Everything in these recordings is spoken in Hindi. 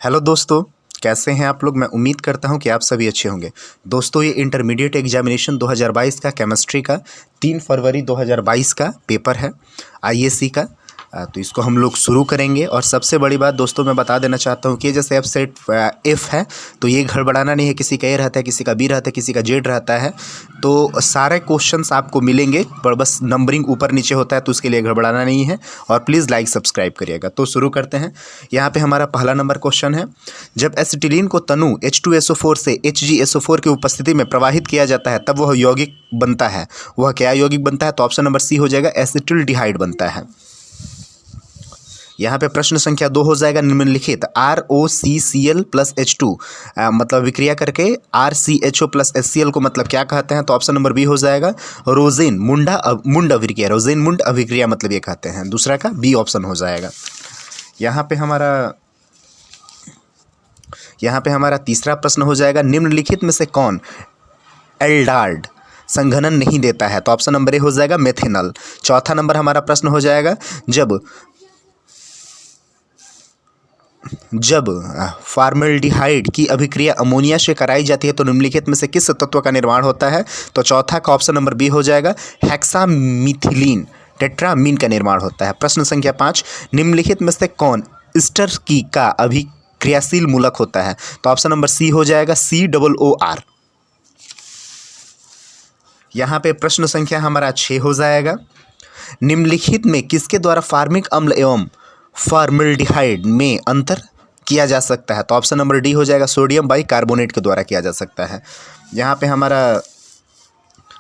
हेलो दोस्तों, कैसे हैं आप लोग। मैं उम्मीद करता हूं कि आप सभी अच्छे होंगे। दोस्तों, ये इंटरमीडिएट एग्जामिनेशन 2022 का केमिस्ट्री का 3 फरवरी 2022 का पेपर है आईएससी का। तो इसको हम लोग शुरू करेंगे। और सबसे बड़ी बात दोस्तों मैं बता देना चाहता हूँ कि जैसे एफ सेट एफ है तो ये गड़बड़ाना नहीं है। किसी का ए रहता है, किसी का बी रहता है, किसी का जेड रहता है। तो सारे क्वेश्चंस आपको मिलेंगे, पर बस नंबरिंग ऊपर नीचे होता है, तो उसके लिए गड़बड़ाना नहीं है। और प्लीज़ लाइक सब्सक्राइब करिएगा। तो शुरू करते हैं। यहाँ पे हमारा पहला नंबर क्वेश्चन है, जब एसिटिलीन को तनु H2SO4 से HgSO4 की उपस्थिति में प्रवाहित किया जाता है तब वह यौगिक बनता है। वह क्या यौगिक बनता है? तो ऑप्शन नंबर सी हो जाएगा, एसिटिल्डिहाइड बनता है। यहाँ पे प्रश्न संख्या 2 हो जाएगा, निम्नलिखित ROCCl प्लस H2 मतलब विक्रिया करके RCHO प्लस HCl को मतलब क्या कहते हैं? तो ऑप्शन नंबर बी हो जाएगा, रोजेन मुंड अभिक्रिया। रोजेन मुंड अभिक्रिया मतलब ये कहते हैं। दूसरा का बी ऑप्शन हो जाएगा। यहाँ पे हमारा तीसरा प्रश्न हो जाएगा, निम्नलिखित में से कौन एल्डार्ड संघनन नहीं देता है? तो ऑप्शन नंबर ए हो जाएगा, मेथेनॉल। चौथा नंबर हमारा प्रश्न हो जाएगा, जब फॉर्मल्डिहाइड की अभिक्रिया अमोनिया से कराई जाती है तो निम्नलिखित में से किस तत्व का निर्माण होता है? तो चौथा का ऑप्शन नंबर बी हो जाएगा, हेक्सामिथिलीन टेट्रामीन का निर्माण होता है। प्रश्न संख्या 5, निम्नलिखित में से कौन ईस्टर की का अभिक्रियाशील मूलक होता है? तो ऑप्शन नंबर सी हो जाएगा, COOR। यहाँ पे प्रश्न संख्या हमारा 6 हो जाएगा, निम्नलिखित में किसके द्वारा फार्मिक अम्ल एवं फॉर्मल्डिहाइड में अंतर किया जा सकता है? तो ऑप्शन नंबर डी हो जाएगा, सोडियम बाइकार्बोनेट के द्वारा किया जा सकता है। यहाँ पे हमारा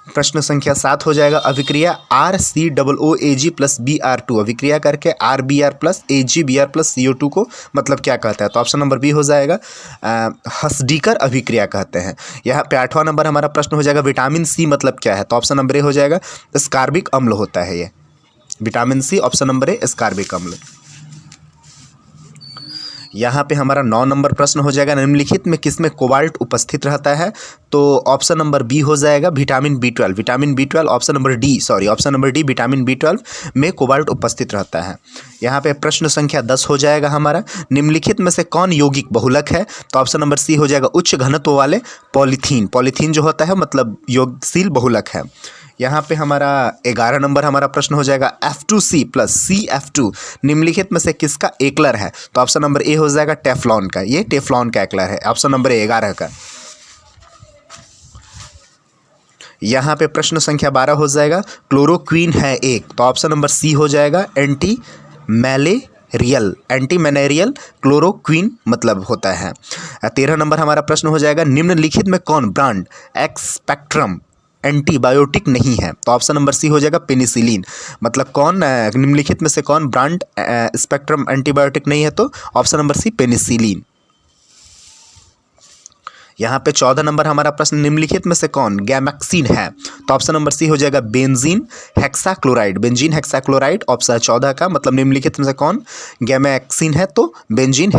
प्रश्न संख्या 7 हो जाएगा, अभिक्रिया RCOOAg प्लस Br2 अभिक्रिया करके RBr plus AgBr plus CO2 को मतलब क्या कहता है? तो ऑप्शन नंबर बी हो जाएगा, हस्डीकर अभिक्रिया कहते हैं। यहाँ पे 8वां नंबर हमारा प्रश्न हो जाएगा, विटामिन सी मतलब क्या है? तो ऑप्शन नंबर ए हो जाएगा, स्कार्बिक अम्ल होता है ये vitamin C. Option number A ascorbic अम्ल। यहाँ पे हमारा 9 नंबर प्रश्न हो जाएगा, निम्नलिखित में किसमें कोबाल्ट उपस्थित रहता है? तो ऑप्शन नंबर बी हो जाएगा, vitamin B12। Vitamin B12 option number D vitamin B12 में कोबाल्ट उपस्थित रहता है। यहाँ पे प्रश्न संख्या 10 हो जाएगा हमारा, निम्नलिखित में से कौन यौगिक बहुलक है? तो ऑप्शन नंबर सी हो जाएगा, उच्च घनत्व वाले पॉलीथीन। पॉलीथीन जो होता है मतलब यौगिकशील बहुलक है। यहाँ पे हमारा 11 नंबर हमारा प्रश्न हो जाएगा, F2C प्लस CF2 निम्नलिखित में से किसका एकलर है? तो ऑप्शन नंबर ए हो जाएगा, टेफ्लॉन का। ये टेफ्लॉन का एकलर है, ऑप्शन नंबर 11 का। यहाँ पे प्रश्न संख्या 12 हो जाएगा, क्लोरोक्वीन है एक। तो ऑप्शन नंबर सी हो जाएगा, एंटी मैलेरियल क्लोरोक्वीन मतलब होता है। 13 नंबर हमारा प्रश्न हो जाएगा, निम्नलिखित में कौन ब्रांड एक्सपेक्ट्रम एंटीबायोटिक नहीं है? तो ऑप्शन नंबर सी हो जाएगा, पेनिसिलिन। मतलब कौन निम्नलिखित में से कौन ब्रांड स्पेक्ट्रम एंटीबायोटिक नहीं है? तो ऑप्शन नंबर सी, पेनिसिलिन। यहाँ पे 14 नंबर हमारा प्रश्न, निम्नलिखित में से कौन गैमेक्सिन है? तो ऑप्शन नंबर सी हो जाएगा, बेंजीन हेक्साक्लोराइड। ऑप्शन 14 का मतलब निम्नलिखित में से कौन गैमेक्सिन है? तो बेंजीन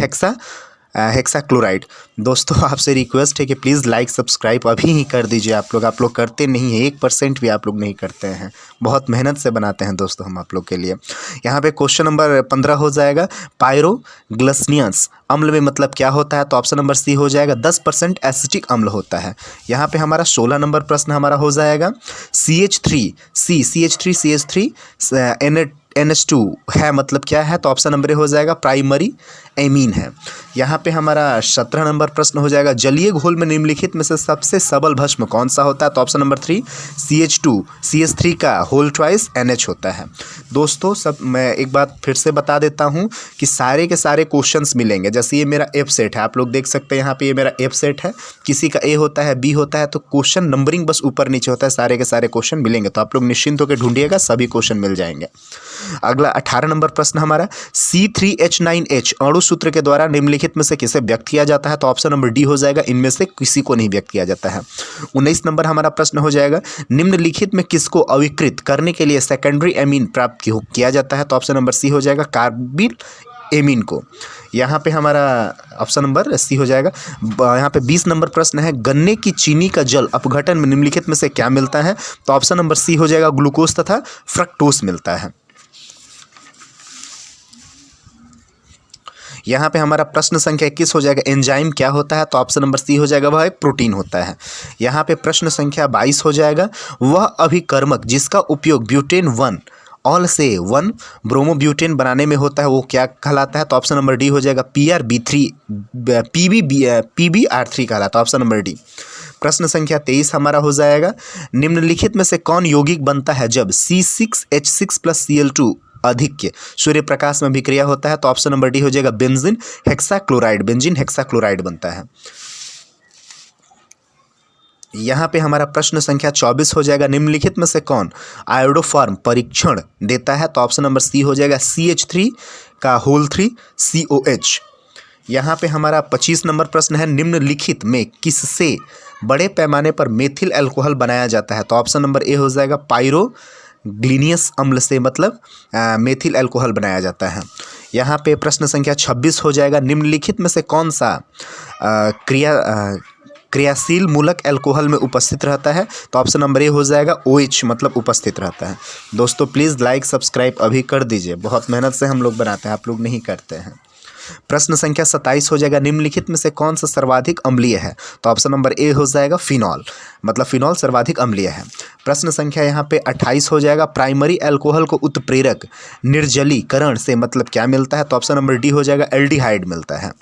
हेक्साक्लोराइड। दोस्तों आपसे रिक्वेस्ट है कि प्लीज़ लाइक सब्सक्राइब अभी ही कर दीजिए। आप लोग करते नहीं हैं, 1% भी आप लोग नहीं करते हैं। बहुत मेहनत से बनाते हैं दोस्तों हम आप लोग के लिए। यहाँ पे क्वेश्चन नंबर 15 हो जाएगा, पायरोग्लिसनियस अम्ल में मतलब क्या होता है? तो ऑप्शन नंबर सी हो जाएगा, 10% एसिटिक अम्ल होता है। यहाँ पे हमारा 16 नंबर प्रश्न हमारा हो जाएगा, CH3 NH2 है मतलब क्या है? तो ऑप्शन नंबर ए हो जाएगा, प्राइमरी एमीन है। यहाँ पे हमारा 17 नंबर प्रश्न हो जाएगा, जलीय घोल में निम्नलिखित में से सबसे सबल भस्म कौन सा होता है? तो ऑप्शन नंबर 3 CH3 का होल ट्वाइस NH होता है। दोस्तों मैं एक बात फिर से बता देता हूँ कि सारे के सारे क्वेश्चंस मिलेंगे। जैसे ये मेरा एफ सेट है, आप लोग देख सकते हैं यहाँ पे ये मेरा एफ सेट है। किसी का ए होता है, बी होता है, तो क्वेश्चन नंबरिंग बस ऊपर नीचे होता है। सारे के सारे क्वेश्चन मिलेंगे, तो आप लोग निश्चिंत होकर ढूंढिएगा, सभी क्वेश्चन मिल जाएंगे। अगला 18 नंबर प्रश्न हमारा, C3H9H अणु सूत्र के द्वारा निम्नलिखित में से किसे व्यक्त किया जाता है? तो ऑप्शन नंबर डी हो जाएगा, इनमें से किसी को नहीं व्यक्त किया जाता है। 19 नंबर हमारा प्रश्न हो जाएगा, निम्नलिखित में किसको अविकृत करने के लिए सेकेंडरी एमीन प्राप्त किया जाता है? तो ऑप्शन नंबर सी हो जाएगा, कार्बिल एमीन को। यहाँ पे हमारा ऑप्शन नंबर सी हो जाएगा। यहाँ पे 20 नंबर प्रश्न है, गन्ने की चीनी का जल अपघटन में निम्नलिखित में से क्या मिलता है? तो ऑप्शन नंबर सी हो जाएगा, ग्लूकोज तथा फ्रक्टोज मिलता है। यहाँ पे हमारा प्रश्न संख्या 21 हो जाएगा, एंजाइम क्या होता है? तो ऑप्शन नंबर सी हो जाएगा, वह एक प्रोटीन होता है। यहाँ पे प्रश्न संख्या 22 हो जाएगा, वह अभिकर्मक जिसका उपयोग ब्यूटेन 1 ऑल से 1 ब्रोमोब्यूटेन बनाने में होता है वो क्या कहलाता है? तो ऑप्शन नंबर डी हो जाएगा, PrB3 PbR3 कहलाता है, ऑप्शन नंबर डी। प्रश्न संख्या 23 हमारा हो जाएगा, निम्नलिखित में से कौन यौगिक बनता है जब C6H6 + Cl2 अधिक सूर्य प्रकाश में अभिक्रिया होता है? तो ऑप्शन नंबर डी हो जाएगा, बेंजीन हेक्साक्लोराइड बनता है। यहाँ पे हमारा प्रश्न संख्या 24 हो जाएगा, निम्नलिखित में से कौन आयोडोफॉर्म परीक्षण देता है? तो ऑप्शन नंबर सी हो जाएगा, CH3 का होल 3 COH। यहाँ पे हमारा 25 नंबर प्रश्न है, निम्नलिखित में किससे बड़े पैमाने पर मेथिल अल्कोहल बनाया जाता है? तो ऑप्शन नंबर ए हो जाएगा, पायरोग्लिनियस अम्ल से मतलब मेथिल अल्कोहल बनाया जाता है। यहाँ पे प्रश्न संख्या 26 हो जाएगा, निम्नलिखित में से कौन सा क्रियाशील मूलक अल्कोहल में उपस्थित रहता है? तो ऑप्शन नंबर ए हो जाएगा, OH मतलब उपस्थित रहता है। दोस्तों प्लीज़ लाइक सब्सक्राइब अभी कर दीजिए, बहुत मेहनत से हम लोग बनाते हैं, आप लोग नहीं करते हैं। प्रश्न संख्या 27 हो जाएगा, निम्नलिखित में से कौन सा सर्वाधिक अम्लीय है? तो ऑप्शन नंबर ए हो जाएगा, फिनॉल मतलब फिनॉल सर्वाधिक अम्लीय है। प्रश्न संख्या यहाँ पे 28 हो जाएगा, प्राइमरी अल्कोहल को उत्प्रेरक निर्जलीकरण से मतलब क्या मिलता है? तो ऑप्शन नंबर डी हो जाएगा, एल्डिहाइड मिलता है।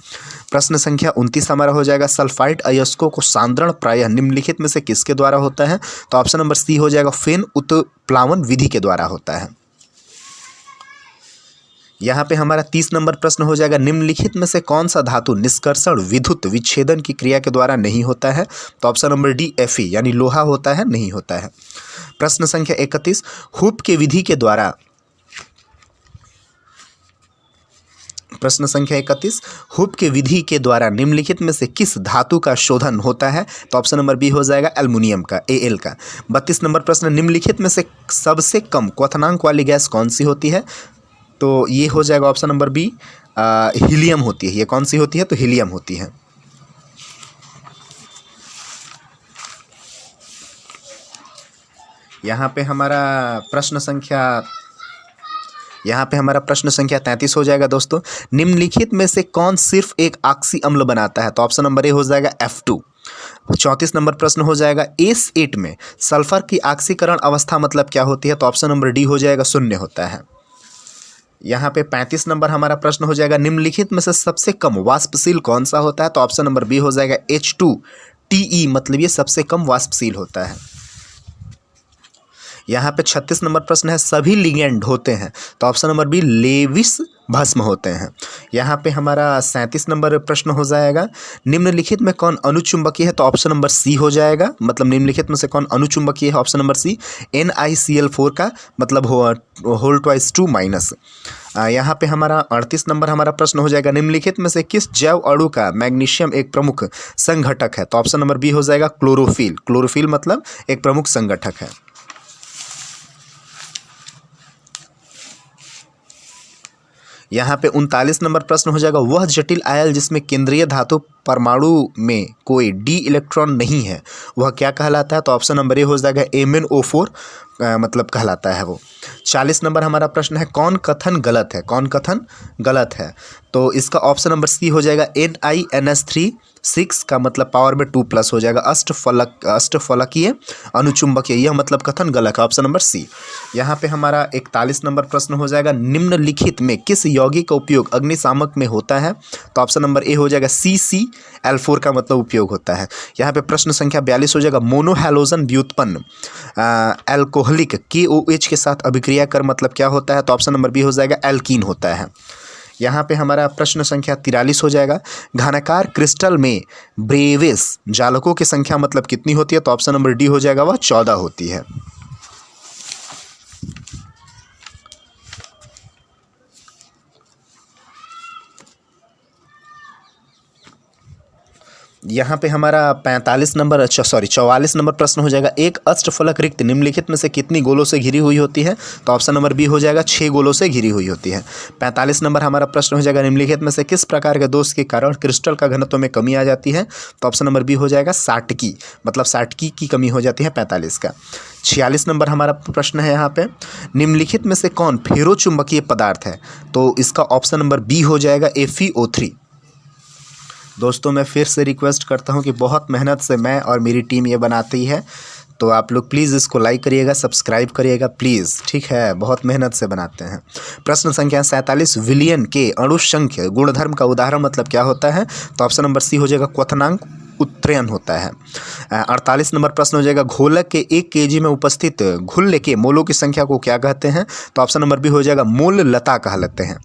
प्रश्न संख्या 29 हमारा हो जाएगा, सल्फाइड अयस्कों को सांद्रण प्रायः निम्नलिखित में से किसके द्वारा होता है? तो ऑप्शन नंबर सी हो जाएगा, फेन उत्प्लावन विधि के द्वारा होता है। यहाँ पे हमारा 30 नंबर प्रश्न हो जाएगा, निम्नलिखित में से कौन सा धातु निष्कर्षण विद्युत विच्छेदन की क्रिया के द्वारा नहीं होता है? तो ऑप्शन नंबर डी, Fe यानी लोहा होता है, नहीं होता है। प्रश्न संख्या 31, हुप के विधि के द्वारा प्रश्न संख्या 31, हुप के विधि के द्वारा निम्नलिखित में से किस धातु का शोधन होता है? तो ऑप्शन नंबर बी हो जाएगा, एल्युमिनियम का, Al का। 32 नंबर प्रश्न, निम्नलिखित में से सबसे कम क्वथनांक वाली गैस कौन सी होती है? तो ये हो जाएगा ऑप्शन नंबर बी, हीलियम होती है। ये कौन सी होती है? तो हीलियम होती है। यहाँ पे हमारा प्रश्न संख्या 33 हो जाएगा दोस्तों, निम्नलिखित में से कौन सिर्फ एक ऑक्सी अम्ल बनाता है? तो ऑप्शन नंबर ए हो जाएगा, F2। 34 नंबर प्रश्न हो जाएगा, S8 में सल्फर की ऑक्सीकरण अवस्था मतलब क्या होती है? तो ऑप्शन नंबर डी हो जाएगा, 0 होता है। यहाँ पे 35 नंबर हमारा प्रश्न हो जाएगा, निम्नलिखित में से सबसे कम वाष्पशील कौन सा होता है? तो ऑप्शन नंबर बी हो जाएगा, H2TE मतलब ये सबसे कम वाष्पशील होता है। यहाँ पे 36 नंबर प्रश्न है, सभी लिगेंड होते हैं? तो ऑप्शन नंबर बी, लेविस भस्म होते हैं। यहाँ पे हमारा 37 नंबर प्रश्न हो जाएगा, निम्नलिखिट में कौन अनुचुंबकीय है? तो ऑप्शन नंबर सी हो जाएगा, मतलब निम्नलिखित में से कौन अनुचुंबकीय है? ऑप्शन नंबर सी, NiCl4 का मतलब होल ट्वाइस 2 माइनस। यहाँ पे हमारा 38 नंबर हमारा प्रश्न हो जाएगा, निम्नलिखित में से किस जैव अणु का मैग्नीशियम एक प्रमुख संघटक है? तो ऑप्शन नंबर बी हो जाएगा, क्लोरोफिल मतलब एक प्रमुख संगठक है। यहाँ पे 39 नंबर प्रश्न हो जाएगा, वह जटिल आयल जिसमें केंद्रीय धातु परमाणु में कोई डी इलेक्ट्रॉन नहीं है वह क्या कहलाता है? तो ऑप्शन नंबर ए हो जाएगा, MnO4 मतलब कहलाता है वो। 40 नंबर हमारा प्रश्न है, कौन कथन गलत है? तो इसका ऑप्शन नंबर सी हो जाएगा, NiNS3 का मतलब पावर में 2+ हो जाएगा, अष्टफलकीय अनुचुंबकीय, यह मतलब कथन गलत है, ऑप्शन नंबर सी। यहाँ पे हमारा 41 नंबर प्रश्न हो जाएगा, निम्नलिखित में किस यौगिक का उपयोग अग्निशामक में होता है? तो ऑप्शन नंबर ए हो जाएगा, CCl4 का मतलब उपयोग होता है। यहाँ पे प्रश्न संख्या 42 हो जाएगा, मोनोहैलोजन व्युत्पन्न अल्कोहलिक KOH के साथ अभिक्रिया कर मतलब क्या होता है? तो ऑप्शन नंबर बी हो जाएगा, एल्कीन होता है। यहाँ पे हमारा प्रश्न संख्या 43 हो जाएगा, घनाकार क्रिस्टल में ब्रेवेस जालकों की संख्या मतलब कितनी होती है? तो ऑप्शन नंबर डी हो जाएगा, वह 14 होती है। यहाँ पे हमारा 44 नंबर प्रश्न हो जाएगा, एक अष्टफलक रिक्त निम्नलिखित में से कितनी गोलों से घिरी हुई होती है? तो ऑप्शन नंबर बी हो जाएगा 6 गोलों से घिरी हुई होती है। 45 नंबर हमारा प्रश्न हो जाएगा, निम्नलिखित में से किस प्रकार के दोष के कारण क्रिस्टल का घनत्व में कमी आ जाती है? तो ऑप्शन नंबर बी हो जाएगा साटकी, मतलब साटकी की कमी हो जाती है 45 का। 46 नंबर हमारा प्रश्न है यहाँ पे, निम्नलिखित में से कौन फेरोचुंबकीय पदार्थ है? तो इसका ऑप्शन नंबर बी हो जाएगा FeO3। दोस्तों मैं फिर से रिक्वेस्ट करता हूं कि बहुत मेहनत से मैं और मेरी टीम ये बनाती है, तो आप लोग प्लीज़ इसको लाइक करिएगा, सब्सक्राइब करिएगा प्लीज़, ठीक है, बहुत मेहनत से बनाते हैं। प्रश्न संख्या 47, विलियन के अणुसंख्य गुणधर्म का उदाहरण मतलब क्या होता है? तो ऑप्शन नंबर सी हो जाएगा क्वथनांक उत्तयन होता है। 48 नंबर प्रश्न हो जाएगा, घोलक के 1 kg में उपस्थित घुल्ले के मोलों की संख्या को क्या कहते हैं? तो ऑप्शन नंबर बी हो जाएगा मोल लता कहलाते हैं।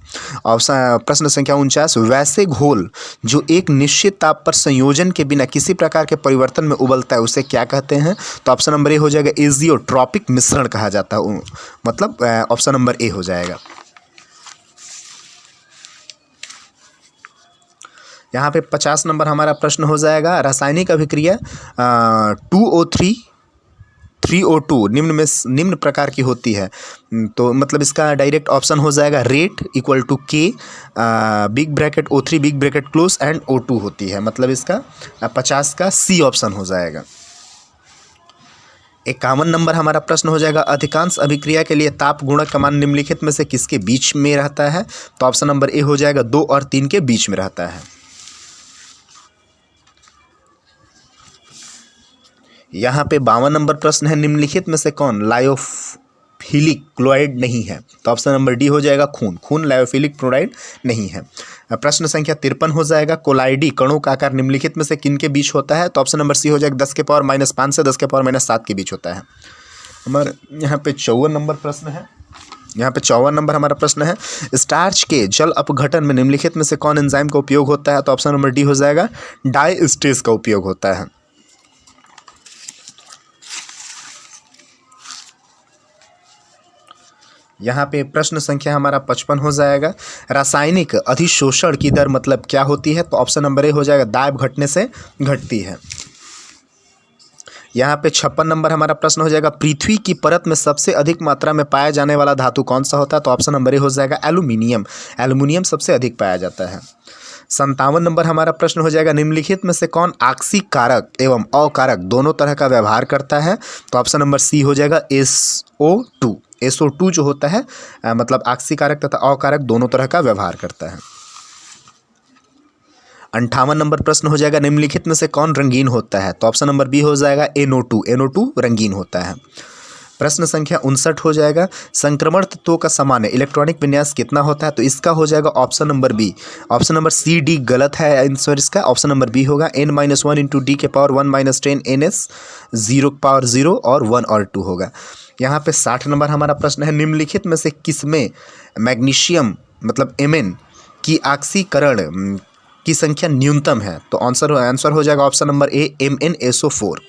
प्रश्न संख्या 49, वैसे घोल जो एक निश्चित ताप पर संयोजन के बिना किसी प्रकार के परिवर्तन में उबलता है उसे क्या कहते हैं? तो ऑप्शन नंबर ए हो जाएगा एजियोट्रॉपिक मिश्रण कहा जाता है, मतलब ऑप्शन नंबर ए हो जाएगा। यहाँ पे 50 नंबर हमारा प्रश्न हो जाएगा, रासायनिक अभिक्रिया 2O3 3O2 निम्न प्रकार की होती है। तो मतलब इसका डायरेक्ट ऑप्शन हो जाएगा rate equal to K big bracket O3 big bracket close and O2 होती है, मतलब इसका 50 का सी ऑप्शन हो जाएगा। 51 नंबर हमारा प्रश्न हो जाएगा, अधिकांश अभिक्रिया के लिए ताप गुणक का मान निम्नलिखित में से किसके बीच में रहता है? तो ऑप्शन नंबर ए हो जाएगा 2 और 3 के बीच में रहता है। यहाँ पे 52 नंबर प्रश्न है, निम्नलिखित में से कौन लायोफिलिक क्लोराइड नहीं है? तो ऑप्शन नंबर डी हो जाएगा खून लायोफिलिक क्लोराइड नहीं है। प्रश्न संख्या 53 हो जाएगा, कोलाइडी कणों का आकार निम्नलिखित में से किन के बीच होता है? तो ऑप्शन नंबर सी हो जाएगा 10⁻⁵ से 10⁻⁷ के बीच होता है। हमारे यहाँ पे 54 नंबर प्रश्न है, यहाँ पे 54 नंबर हमारा प्रश्न है, स्टार्च के जल अपघटन में निम्नलिखित में से कौन एंजाइम का उपयोग होता है? तो ऑप्शन नंबर डी हो जाएगा डायस्टेज का उपयोग होता है। यहाँ पे प्रश्न संख्या हमारा 55 हो जाएगा, रासायनिक अधिशोषण की दर मतलब क्या होती है? तो ऑप्शन नंबर ए हो जाएगा दाब घटने से घटती है। यहाँ पे 56 नंबर हमारा प्रश्न हो जाएगा, पृथ्वी की परत में सबसे अधिक मात्रा में पाया जाने वाला धातु कौन सा होता है? तो ऑप्शन नंबर ए हो जाएगा एल्यूमिनियम सबसे अधिक पाया जाता है। 57 नंबर हमारा प्रश्न हो जाएगा, निम्नलिखित में से कौन आक्सीय कारक एवं अकारक दोनों तरह का व्यवहार करता है? तो ऑप्शन नंबर सी हो जाएगा SO2 जो होता है मतलब आक्सीय कारक तथा अकारक दोनों तरह का व्यवहार करता है। 58 नंबर प्रश्न हो जाएगा, निम्नलिखित में से कौन रंगीन होता है? तो ऑप्शन नंबर बी हो जाएगा NO2 रंगीन होता है। प्रश्न संख्या 59 हो जाएगा, संक्रमण तत्वों का सामान्य इलेक्ट्रॉनिक विन्यास कितना होता है? तो इसका हो जाएगा option number B. Option number C D गलत है आंसर इसका, ऑप्शन नंबर बी होगा n-1 इंटू डी के पावर 1 - 10 ns 0 और 1 और 2 होगा। यहाँ पे 60 नंबर हमारा प्रश्न है, निम्नलिखित में से किसमें मैग्नीशियम मतलब Mn की ऑक्सीकरण की संख्या न्यूनतम है? तो आंसर हो जाएगा ऑप्शन नंबर ए MnSO4।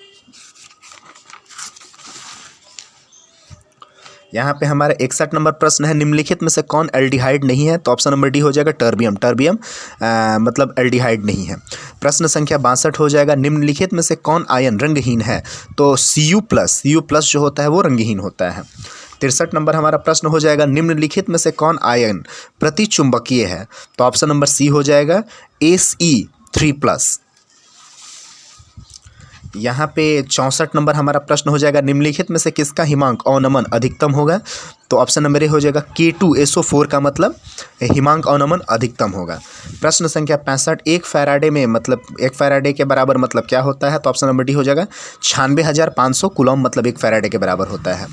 यहाँ पे हमारा 61 नंबर प्रश्न है, निम्नलिखित में से कौन एल्डिहाइड नहीं है? तो ऑप्शन नंबर डी हो जाएगा टर्बियम मतलब एल्डिहाइड नहीं है। प्रश्न संख्या 62 हो जाएगा, निम्नलिखित में से कौन आयन रंगहीन है? तो Cu+ जो होता है वो रंगहीन होता है। 63 नंबर हमारा प्रश्न हो जाएगा, निम्नलिखित में से कौन आयन प्रतिचुंबकीय है? तो ऑप्शन नंबर सी हो जाएगा Se3+। यहाँ पे 64 नंबर हमारा प्रश्न हो जाएगा, निम्नलिखित में से किसका हिमांक अवनमन अधिकतम होगा? तो ऑप्शन नंबर ए हो जाएगा K2SO4 का मतलब हिमांक अवनमन अधिकतम होगा। प्रश्न संख्या 65, 1 फैराडे में मतलब 1 फैराडे के बराबर मतलब क्या होता है? तो ऑप्शन नंबर डी हो जाएगा 96,500 कूलम मतलब 1 फैराडे के बराबर होता है।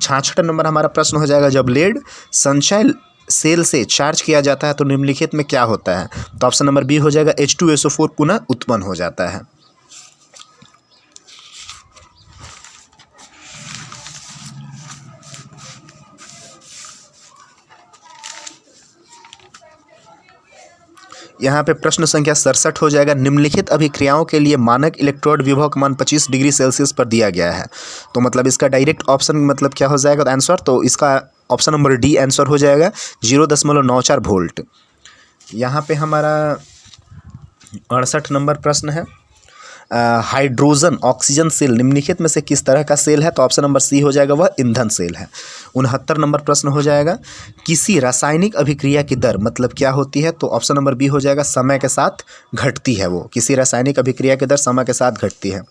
66 नंबर हमारा प्रश्न हो जाएगा, जब लेड संचय सेल से चार्ज किया जाता है तो निम्नलिखित में क्या होता है? तो ऑप्शन नंबर बी हो जाएगा H2SO4 पुनः उत्पन्न हो जाता है। यहाँ पे प्रश्न संख्या 67 हो जाएगा, निम्नलिखित अभिक्रियाओं के लिए मानक इलेक्ट्रोड विभव का मान 25 डिग्री सेल्सियस पर दिया गया है। तो मतलब इसका डायरेक्ट ऑप्शन मतलब क्या हो जाएगा आंसर? तो इसका ऑप्शन नंबर डी आंसर हो जाएगा 0.94 वोल्ट। यहाँ पे हमारा 68 नंबर प्रश्न है, हाइड्रोजन ऑक्सीजन सेल निम्नलिखित में से किस तरह का सेल है? तो ऑप्शन नंबर सी हो जाएगा, वह ईंधन सेल है। 69 नंबर प्रश्न हो जाएगा, किसी रासायनिक अभिक्रिया की दर मतलब क्या होती है? तो ऑप्शन नंबर बी हो जाएगा, समय के साथ घटती है वो। किसी रासायनिक अभिक्रिया की दर समय के साथ घटती है।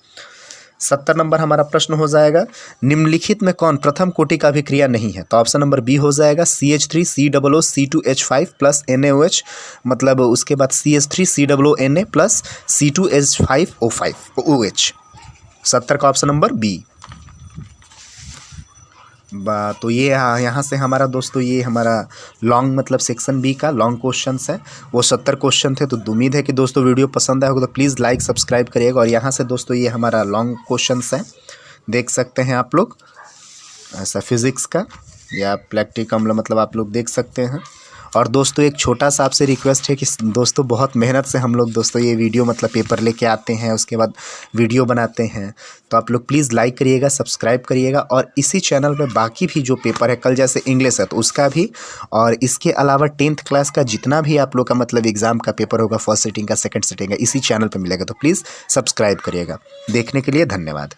70 नंबर हमारा प्रश्न हो जाएगा, निम्नलिखित में कौन प्रथम कोटि का अभिक्रिया नहीं है? तो ऑप्शन नंबर बी हो जाएगा, CH3 COO C2H5 plus NaOH, मतलब उसके बाद CH3 COO Na plus C2H5OH। 70 का ऑप्शन नंबर बी। तो ये यहाँ से हमारा दोस्तों ये हमारा लॉन्ग मतलब सेक्शन बी का लॉन्ग क्वेश्चंस है, वो 70 क्वेश्चन थे। तो उम्मीद है कि दोस्तों वीडियो पसंद आया होगा, तो प्लीज़ लाइक सब्सक्राइब करिएगा। और यहाँ से दोस्तों ये हमारा लॉन्ग क्वेश्चंस है, देख सकते हैं आप लोग, ऐसा फिज़िक्स का या प्रैक्टिकम मतलब आप लोग देख सकते हैं। और दोस्तों एक छोटा सा आपसे रिक्वेस्ट है कि दोस्तों बहुत मेहनत से हम लोग दोस्तों ये वीडियो मतलब पेपर लेके आते हैं, उसके बाद वीडियो बनाते हैं। तो आप लोग प्लीज़ लाइक करिएगा, सब्सक्राइब करिएगा। और इसी चैनल पे बाकी भी जो पेपर है, कल जैसे इंग्लिश है तो उसका भी, और इसके अलावा 10th क्लास का जितना भी आप लोग का मतलब एग्ज़ाम का पेपर होगा, फर्स्ट सिटिंग का, सेकेंड सिटिंग का, इसी चैनल पर मिलेगा। तो प्लीज़ सब्सक्राइब करिएगा। देखने के लिए धन्यवाद।